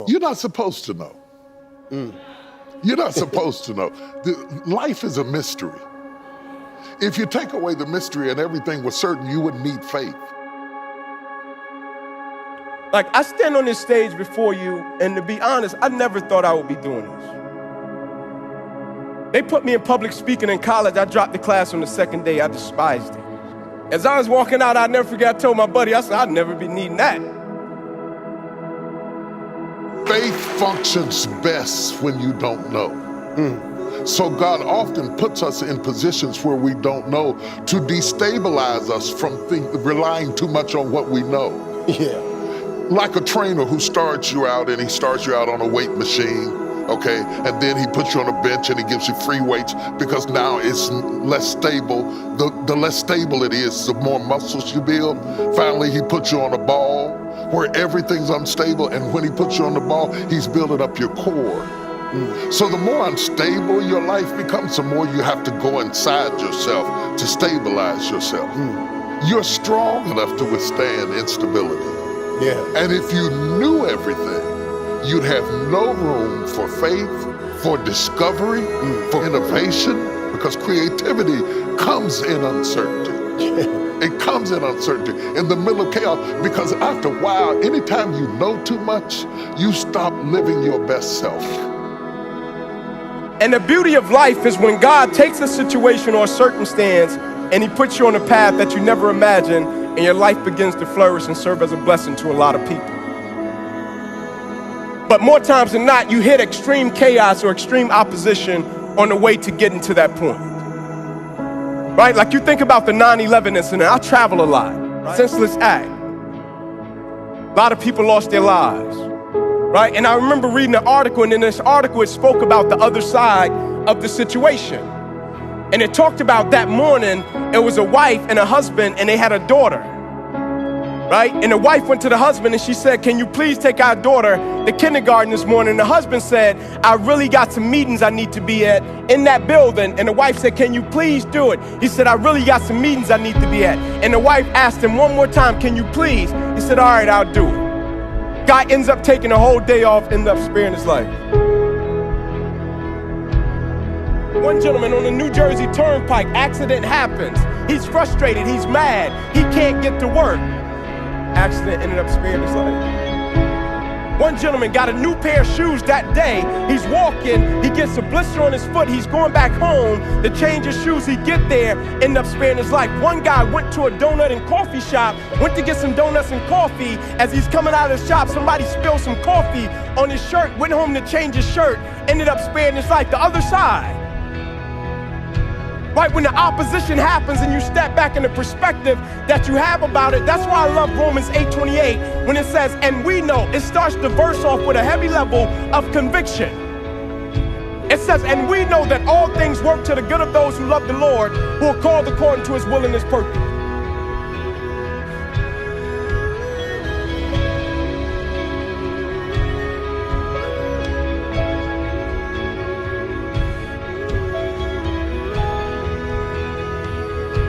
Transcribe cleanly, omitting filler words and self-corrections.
You're not supposed to know. You're not supposed to know. Life is a mystery. If you take away the mystery and everything was certain, you wouldn't need faith. Like, I stand on this stage before you, and to be honest, I never thought I would be doing this. They put me in public speaking in college. I dropped the class on the second day. I despised it. As I was walking out, I'd never forget, I told my buddy, I said, I'd never be needing that. Faith functions best when you don't know. So God often puts us in positions where we don't know to destabilize us from relying too much on what we know. Yeah. Like a trainer who starts you out and he starts you out on a weight machine, okay? And then he puts you on a bench and he gives you free weights because now it's less stable. The less stable it is, the more muscles you build. Finally, he puts you on a ball where everything's unstable, and when he puts you on the ball, he's building up your core. So the more unstable your life becomes, the more you have to go inside yourself to stabilize yourself. You're strong enough to withstand instability. Yeah. And if you knew everything, you'd have no room for faith, for discovery, for innovation, because creativity comes in uncertainty. It comes in uncertainty, in the middle of chaos, because after a while, anytime you know too much, you stop living your best self. And the beauty of life is when God takes a situation or a circumstance and he puts you on a path that you never imagined, and your life begins to flourish and serve as a blessing to a lot of people. But more times than not, you hit extreme chaos or extreme opposition on the way to getting to that point. Right? Like you think about the 9/11 incident. I travel a lot. Right? Senseless act. A lot of people lost their lives. Right? And I remember reading an article, and in this article it spoke about the other side of the situation. And it talked about that morning, it was a wife and a husband, and they had a daughter, right? And the wife went to the husband and she said, can you please take our daughter to kindergarten this morning? And the husband said, I really got some meetings I need to be at in that building. And the wife said, can you please do it? He said, I really got some meetings I need to be at. And the wife asked him one more time, can you please? He said, all right, I'll do it. Guy ends up taking a whole day off, ends up sparing his life. One gentleman on the New Jersey Turnpike, accident happens. He's frustrated, he's mad, he can't get to work. Accident ended up sparing his life. One gentleman got a new pair of shoes that day. He's walking, he gets a blister on his foot, he's going back home to change his shoes. He get there, end up sparing his life. One guy went to a donut and coffee shop, went to get some donuts and coffee. As he's coming out of the shop, somebody spilled some coffee on his shirt, went home to change his shirt, ended up sparing his life. The other side. Right, when the opposition happens and you step back in the perspective that you have about it, that's why I love Romans 8:28 when it says, and we know, it starts the verse off with a heavy level of conviction. It says, and we know that all things work to the good of those who love the Lord, who are called according to his will and his purpose.